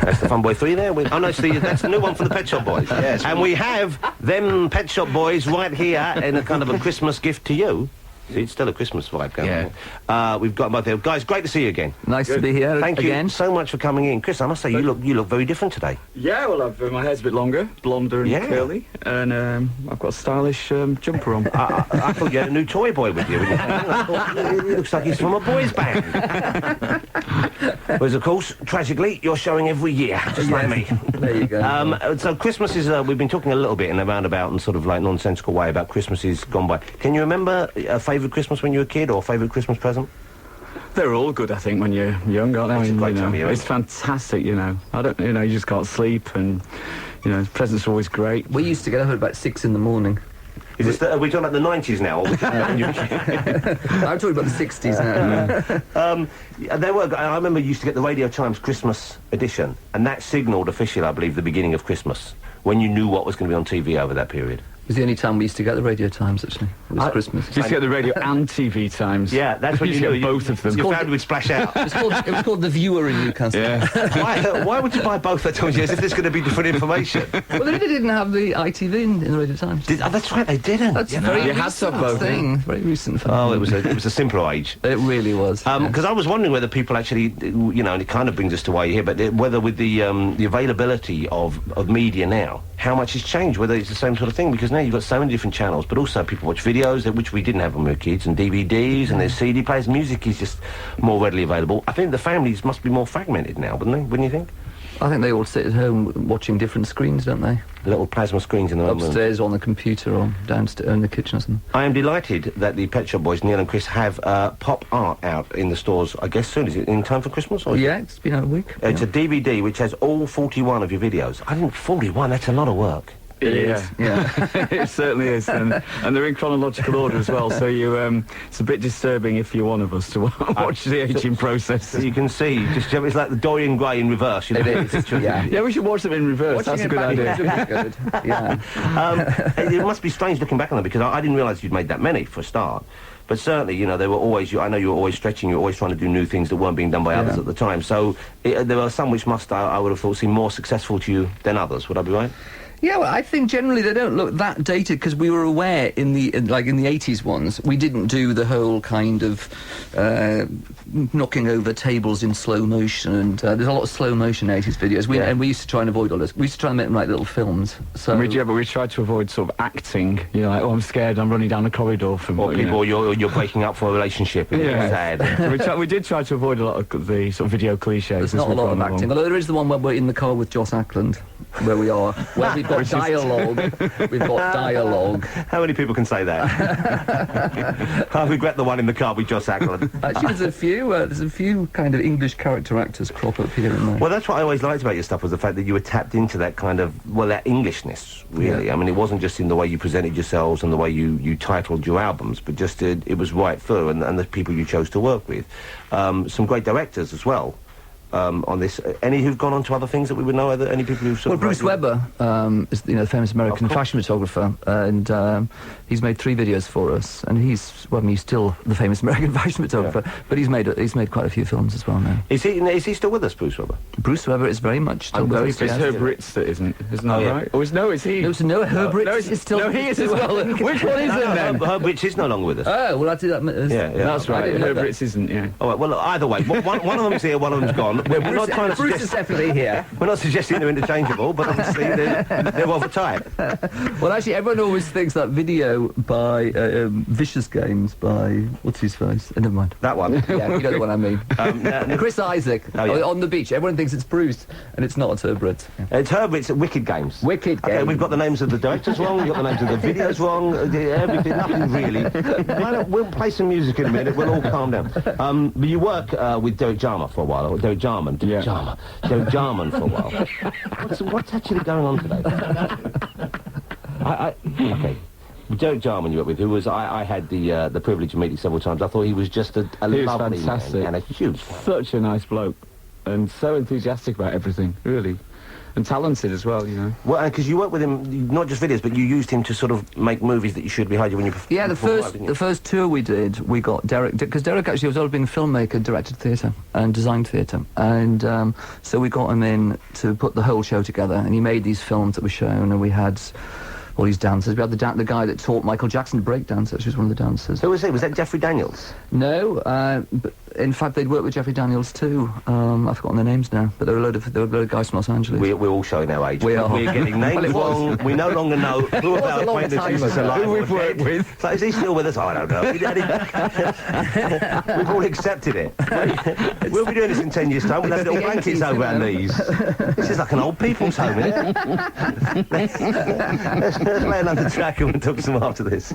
That's the Fun Boy 3 there. Oh, no, that's the new one from the Pet Shop Boys. Yes. And we have them Pet Shop Boys right here in a kind of a Christmas gift to you. See, it's still a Christmas vibe going on. We've got them both there. Guys, great to see you again. Nice to be here Thank again. you so much for coming in. Chris, I must say, you look very different today. Yeah, well, my hair's a bit longer, blonder and curly, and I've got a stylish jumper on. I thought you had a new toy boy with you. It looks like he's from a boys' band. Whereas, of course, tragically, you're showing every year, just like me. There you go. So Christmas is, we've been talking a little bit in a roundabout and sort of like nonsensical way about Christmases gone by. Can you remember a favourite Christmas when you were a kid, or a favourite Christmas present? They're all good, I think, when you're young, aren't they? It's a great time of year, it's fantastic, you know. You just can't sleep, and, you know, presents are always great. We used to get up at about 6 in the morning. Are we talking about the 90s now? I'm talking about the 60s now. I remember you used to get the Radio Times Christmas edition, and that signalled officially, I believe, the beginning of Christmas, when you knew what was going to be on TV over that period. It was the only time we used to get the Radio Times, actually. It was Christmas. You used to get the radio and TV Times. Yeah, that's what you knew. Both of them. Your family would splash out. It was called The Viewer in Newcastle. Yeah. Why would you buy both at times? As if there's going to be different information. Well, they didn't have the ITV in the Radio Times. That's right, they didn't. That's a very recent thing. Very recent thing. Oh, it was a simpler age. It really was. Because I was wondering whether people actually, you know, and it kind of brings us to why you're here, but whether with the availability of media now, how much has changed, whether it's the same sort of thing, because now you've got so many different channels, but also people watch videos, which we didn't have when we were kids, and DVDs, and there's CD players. Music is just more readily available. I think the families must be more fragmented now, wouldn't you think? I think they all sit at home watching different screens, don't they? Little plasma screens in the room. Upstairs, on the computer, or downstairs in the kitchen or something. I am delighted that the Pet Shop Boys, Neil and Chris, have pop art out in the stores, I guess soon. Is it in time for Christmas? Or yeah, it's been out a week. It's a DVD which has all 41 of your videos. I think 41, that's a lot of work. It is. It certainly is, and they're in chronological order as well. So it's a bit disturbing if you're one of us to watch the aging process. So you can see, it's like the Dorian Gray in reverse. You know? It is. Yeah, we should watch them in reverse. That's a good idea. Good. Yeah. It must be strange looking back on them, because I didn't realise you'd made that many for a start. But certainly, you know, they were always. I know you were always stretching. You were always trying to do new things that weren't being done by others at the time. So there are some which must, I would have thought, seem more successful to you than others. Would I be right? Yeah, well, I think generally they don't look that dated, because we were aware in the 80s ones, we didn't do the whole kind of knocking over tables in slow motion, and there's a lot of slow motion 80s videos, and we used to try and avoid all this. We used to try and make them like little films. So but we tried to avoid sort of acting, you know, like, oh, I'm scared, I'm running down the corridor from... Or people, you're breaking up for a relationship, and it's sad. we did try to avoid a lot of the sort of video cliches. There's not a lot of acting, although there is the one where we're in the car with Joss Ackland, where we are, where we've got dialogue. We've got dialogue. How many people can say that? I regret the one in the car with Joss Ackland. Actually, there's a few kind of English character actors crop up here and there. Well, that's what I always liked about your stuff, was the fact that you were tapped into that kind of, that Englishness, really. Yeah. I mean, it wasn't just in the way you presented yourselves and the way you titled your albums, but just it was right through, and the people you chose to work with. Some great directors as well. On this, any who've gone on to other things that we would know? Any people who've sort of... Bruce Weber is the famous American fashion photographer, and he's made 3 videos for us, and he's still the famous American fashion photographer, but he's made quite a few films as well now. Is he still with us, Bruce Weber? Bruce Weber is very much still with us. It's Herb Ritz that isn't that right? Or is he? No, Herb Ritz is still... No, he is as well. Which one is it then? Herb Ritz is no longer with us. Oh, well, I did that. That's right. Herb Ritz isn't, All right, well, either way, one of them's here, one of them's gone. We're not trying to Bruce is definitely here. We're not suggesting they're interchangeable, but obviously they're of a type. Well, actually, everyone always thinks that video by Vicious Games by what's his face? Never mind. That one. Yeah, you know the one I mean. Chris Isaac on the beach. Everyone thinks it's Bruce, and it's not. It's Herb Ritz. Yeah. It's Herb Ritz at Wicked Games. Wicked Games. Okay, we've got the names of the directors wrong. We've got the names of the videos wrong. Everything, nothing really. We'll play some music in a minute. We'll all calm down. But you work with Derek Jarman for a while, or Derek Jarman. Derek Jarman for a while. What's actually going on today? Okay. Derek Jarman you worked with, who was, I had the privilege of meeting several times. I thought he was just a lovely man and a huge fan. Such a nice bloke, and so enthusiastic about everything, really. and talented as well, you know. Well, because you worked with him, not just videos, but you used him to sort of make movies that you showed behind you when you performed. Yeah, the first tour we did, we got Derek, because Derek actually was always being a filmmaker, directed theatre and designed theatre, and so we got him in to put the whole show together, and he made these films that were shown, and we had all these dancers. We had the guy that taught Michael Jackson to break dance, which was one of the dancers. Who was he? Was that Jeffrey Daniels? No, but in fact they'd worked with Jeffrey Daniels too. I've forgotten their names now, but there were a load of guys from Los Angeles. We're all showing our age. We are. We're getting names Well, wrong. We no longer know who of our acquaintances are alive who we've or worked dead. with. So is he still with us? I don't know. We've all accepted it. We'll be doing this in 10 years' time. We'll have little blankets over our knees. This is like an old people's home, isn't it? Let's lay another track and we'll talk some after this.